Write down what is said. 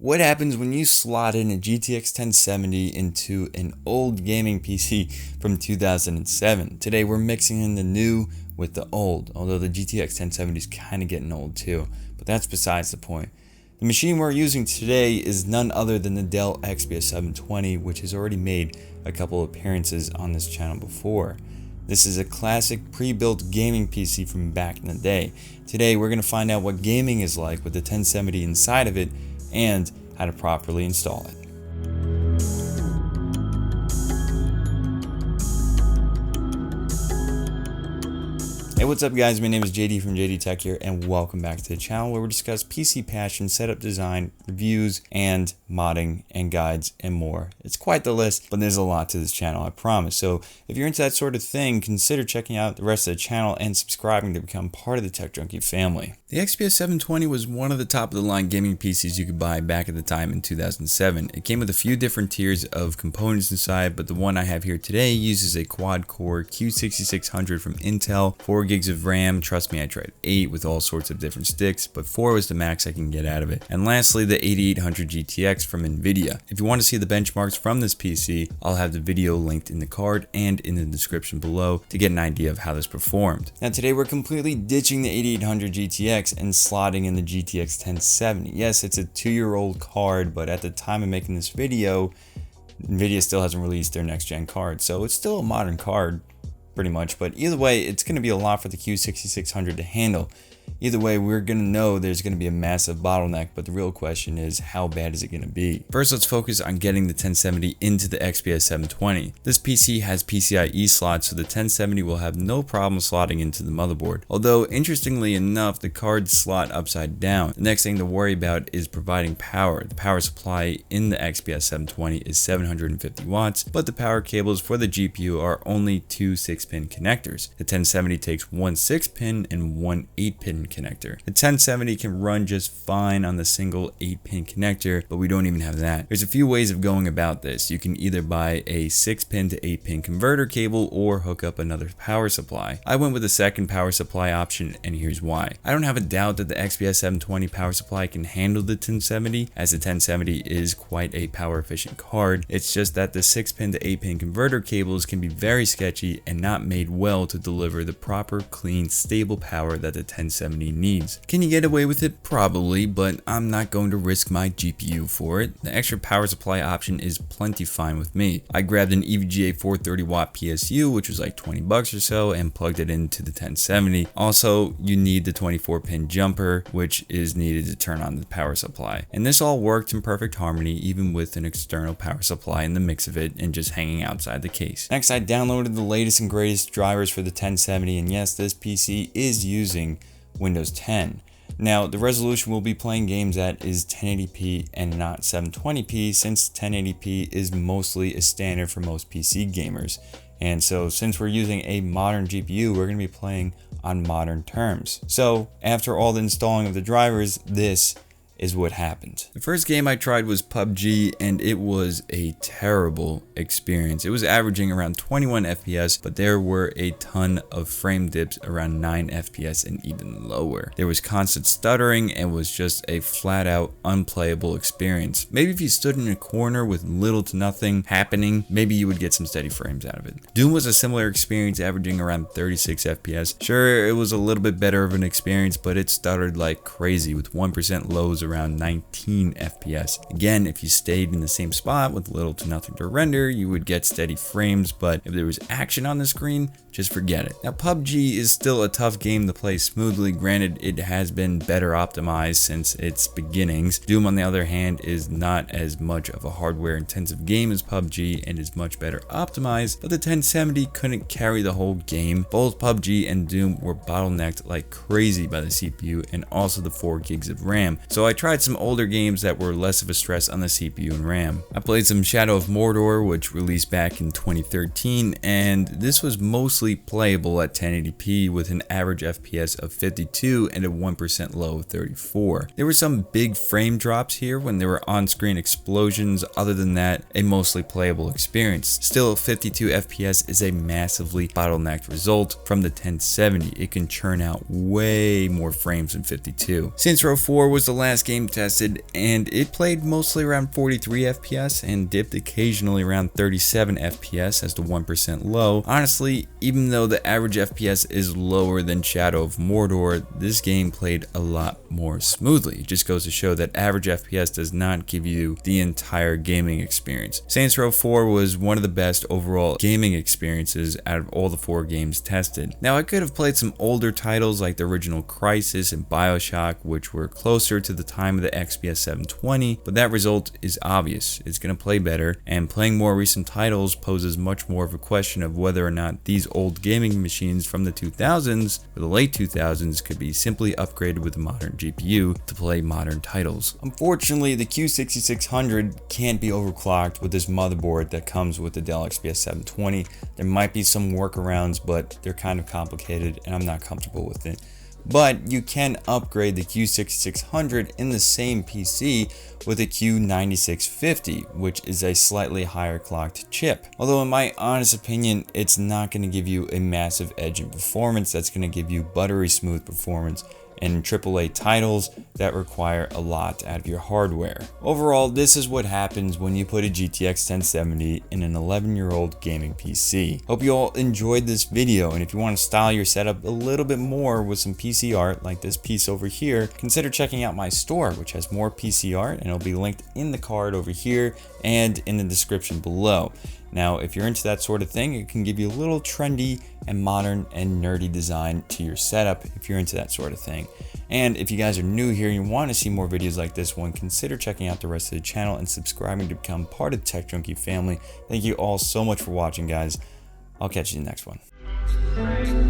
What happens when you slot in a GTX 1070 into an old gaming PC from 2007? Today we're mixing in the new with the old, although the GTX 1070 is kind of getting old too, but that's besides the point. The machine we're using today is none other than the Dell XPS 720, which has already made a couple appearances on this channel before. This is a classic pre-built gaming PC from back in the day. Today we're going to find out what gaming is like with the 1070 inside of it and how to properly install it. Hey, what's up guys, my name is JD from JDTechGear and welcome back to the channel where we discuss PC passion, setup design, reviews, and modding and guides and more. It's quite the list, but there's a lot to this channel, I promise. So if you're into that sort of thing, consider checking out the rest of the channel and subscribing to become part of the Tech Junkie family. The XPS 720 was one of the top of the line gaming PCs you could buy back at the time in 2007. It came with a few different tiers of components inside, but the one I have here today uses a quad-core Q6600 from Intel, 4 gigs of RAM. Trust me, I tried 8 with all sorts of different sticks, but 4 was the max I can get out of it. And lastly, the 8800 GTX from Nvidia. If you want to see the benchmarks from this PC, I'll have the video linked in the card and in the description below to get an idea of how this performed. Now today we're completely ditching the 8800 GTX and slotting in the GTX 1070. Yes, it's a 2-year-old card, but at the time of making this video, Nvidia still hasn't released their next gen card, so it's still a modern card pretty much, but either way it's going to be a lot for the Q6600 to handle. Either way, we're going to know there's going to be a massive bottleneck, but the real question is, how bad is it going to be? First, let's focus on getting the 1070 into the XPS 720. This PC has PCIe slots, so the 1070 will have no problem slotting into the motherboard. Although, interestingly enough, the cards slot upside down. The next thing to worry about is providing power. The power supply in the XPS 720 is 750 watts, but the power cables for the GPU are only 2 6-pin connectors. The 1070 takes one 6-pin and one 8-pin connector. The 1070 can run just fine on the single 8-pin connector, but we don't even have that. There's a few ways of going about this. You can either buy a 6-pin to 8-pin converter cable or hook up another power supply. I went with the second power supply option, and here's why. I don't have a doubt that the XPS 720 power supply can handle the 1070, as the 1070 is quite a power efficient card. It's just that the 6-pin to 8-pin converter cables can be very sketchy and not made well to deliver the proper, clean, stable power that the 1070 needs. Can you get away with it? Probably, but I'm not going to risk my GPU for it. The extra power supply option is plenty fine with me. I grabbed an EVGA 430 watt PSU, which was like 20 bucks or so, and plugged it into the 1070. Also, you need the 24-pin jumper, which is needed to turn on the power supply. And this all worked in perfect harmony, even with an external power supply in the mix of it and just hanging outside the case. Next, I downloaded the latest and greatest drivers for the 1070, and yes, this PC is using Windows 10. Now, the resolution we'll be playing games at is 1080p and not 720p, since 1080p is mostly a standard for most PC gamers. And so since we're using a modern GPU, we're going to be playing on modern terms. So after all the installing of the drivers, this is what happened. The first game I tried was PUBG, and it was a terrible experience. It was averaging around 21 FPS, but there were a ton of frame dips around 9 FPS and even lower. There was constant stuttering and was just a flat out unplayable experience. Maybe if you stood in a corner with little to nothing happening, maybe you would get some steady frames out of it. Doom was a similar experience, averaging around 36 FPS. Sure, it was a little bit better of an experience, but it stuttered like crazy with 1% lows around 19 FPS. Again, if you stayed in the same spot with little to nothing to render, you would get steady frames, but if there was action on the screen, just forget it. Now, PUBG is still a tough game to play smoothly. Granted, it has been better optimized since its beginnings. Doom, on the other hand, is not as much of a hardware intensive game as PUBG and is much better optimized, but the 1070 couldn't carry the whole game. Both PUBG and Doom were bottlenecked like crazy by the CPU and also the 4 gigs of RAM. So I tried some older games that were less of a stress on the CPU and RAM. I played some Shadow of Mordor, which released back in 2013, and this was mostly playable at 1080p with an average FPS of 52 and a 1% low of 34. There were some big frame drops here when there were on-screen explosions. Other than that, a mostly playable experience. Still, 52 FPS is a massively bottlenecked result from the 1070. It can churn out way more frames than 52. Saints Row 4 was the last game tested and it played mostly around 43 FPS and dipped occasionally around 37 FPS as the 1% low. Honestly, even though the average FPS is lower than Shadow of Mordor, this game played a lot more smoothly. It just goes to show that average FPS does not give you the entire gaming experience. Saints Row 4 was one of the best overall gaming experiences out of all the 4 games tested. Now, I could have played some older titles like the original Crysis and BioShock, which were closer to the time of the XPS 720, but that result is obvious. It's going to play better, and playing more recent titles poses much more of a question of whether or not these old gaming machines from the 2000s or the late 2000s could be simply upgraded with a modern GPU to play modern titles. Unfortunately, the Q6600 can't be overclocked with this motherboard that comes with the Dell XPS 720. There might be some workarounds, but they're kind of complicated and I'm not comfortable with it. But you can upgrade the Q6600 in the same PC with a Q9650, which is a slightly higher clocked chip. Although in my honest opinion, it's not going to give you a massive edge in performance. That's going to give you buttery smooth performance in AAA titles that require a lot out of your hardware. Overall, this is what happens when you put a GTX 1070 in an 11-year-old gaming PC. Hope you all enjoyed this video, and if you want to style your setup a little bit more with some PC art like this piece over here, consider checking out my store, which has more PC art, and it'll be linked in the card over here and in the description below. Now, if you're into that sort of thing, it can give you a little trendy and modern and nerdy design to your setup if you're into that sort of thing. And if you guys are new here and you want to see more videos like this one, consider checking out the rest of the channel and subscribing to become part of the Tech Junkie family. Thank you all so much for watching, guys. I'll catch you in the next one.